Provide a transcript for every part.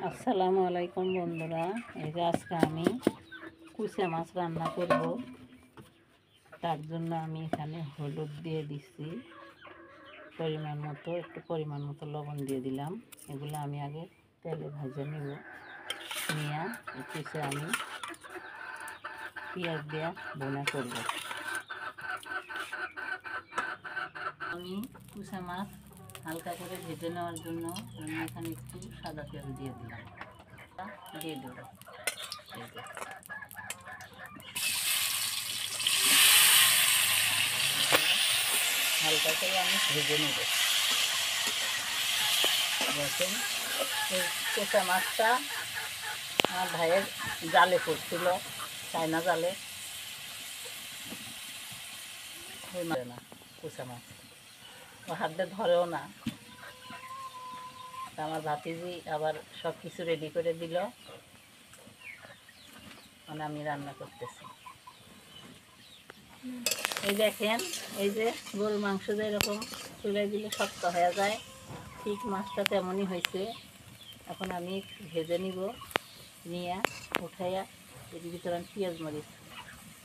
আসসালামু আলাইকুম বন্ধুরা, এই যে আজকে আমি কুচা মাছ রান্না করব। তার জন্য আমি এখানে হলুদ দিয়ে দিচ্ছি পরিমাণ মতো লবণ দিয়ে দিলাম। এগুলো আমি আগে তেলে ভেজে নেব। নিয়ে কুচে আমি পেঁয়াজ দিয়ে ভুনা করব। আমি কুচা মাছ হালকা করে ভেজে নেওয়ার জন্য আমি এখানে একটু সাদা তেল দিয়ে দিলাম, দিয়ে দেবো। হালকা করে আমি ভেজে নেব। দেখুন, এই কোচা মাছটা আমার ভাইয়ের জালে পড়ছিল, চায়না জালে। মারে না কোচা মাছ, ও হাত দিয়ে ধরেও না। আমার ভাতিজি আবার সব কিছু রেডি করে দিল, মানে আমি রান্না করতেছি। এই দেখেন, এই যে গরুর মাংস যেরকম চুলে দিলে শক্ত হয়ে যায়, ঠিক মাছটা তেমনই হয়েছে। এখন আমি ভেজে নিব, নিয়ে উঠাইয়া এর ভিতরে পেঁয়াজ মরিচ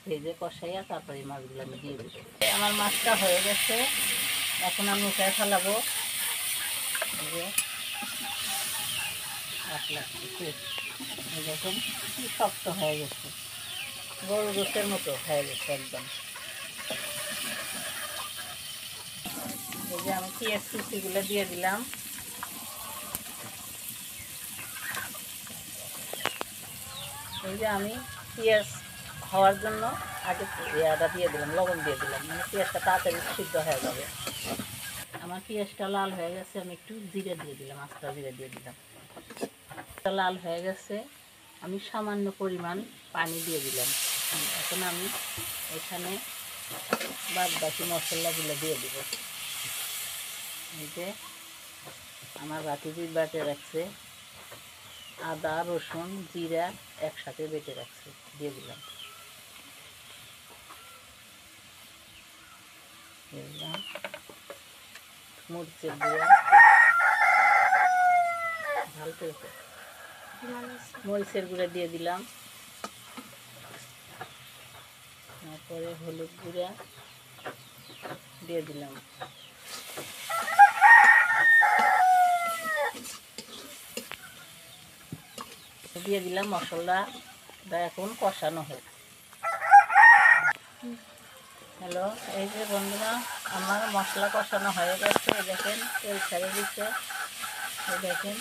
ভেজে কষাইয়া তারপরে মাছগুলো আমি দিয়ে দেবো। আমার মাছটা হয়ে গেছে, এখন আমি উঠায় ফেলাবো। দেখুন কি শক্ত হয়ে গেছে, গরু গোশের মতো হয়ে গেছে একদম। এই যে আমি পেঁয়াজ কুচিগুলো দিয়ে দিলাম। এই যে আমি পেঁয়াজ হওয়ার জন্য আগে আদা দিয়ে দিলাম, লবণ দিয়ে দিলাম, মানে পেঁয়াজটা তাড়াতাড়ি সিদ্ধ হয়ে যাবে। আমার পেঁয়াজটা লাল হয়ে গেছে, আমি একটু জিরে দিয়ে দিলাম, আস্তা জিরে দিয়ে দিলাম। লাল হয়ে গেছে, আমি সামান্য পরিমাণ পানি দিয়ে দিলাম। এখন আমি এখানে বাদ বাকি মশলাগুলো দিয়ে দিব। এই যে আমার ভাতিজি বেটে রাখছে, আদা রসুন জিরা একসাথে বেটে রাখছে, দিয়ে দিলাম। মরিচের গুঁড়া, মরিচের গুঁড়া দিয়ে দিলাম। তারপরে হলুদ গুঁড়া দিয়ে দিলাম। দিয়ে দিলাম মশলাটা এখন কষানো হোক। হ্যালো, এই যে বন্ধুরা, আমার মশলা কষানো হয়ে গেছে। দেখেন তেল ছেড়ে দিচ্ছে, দেখেন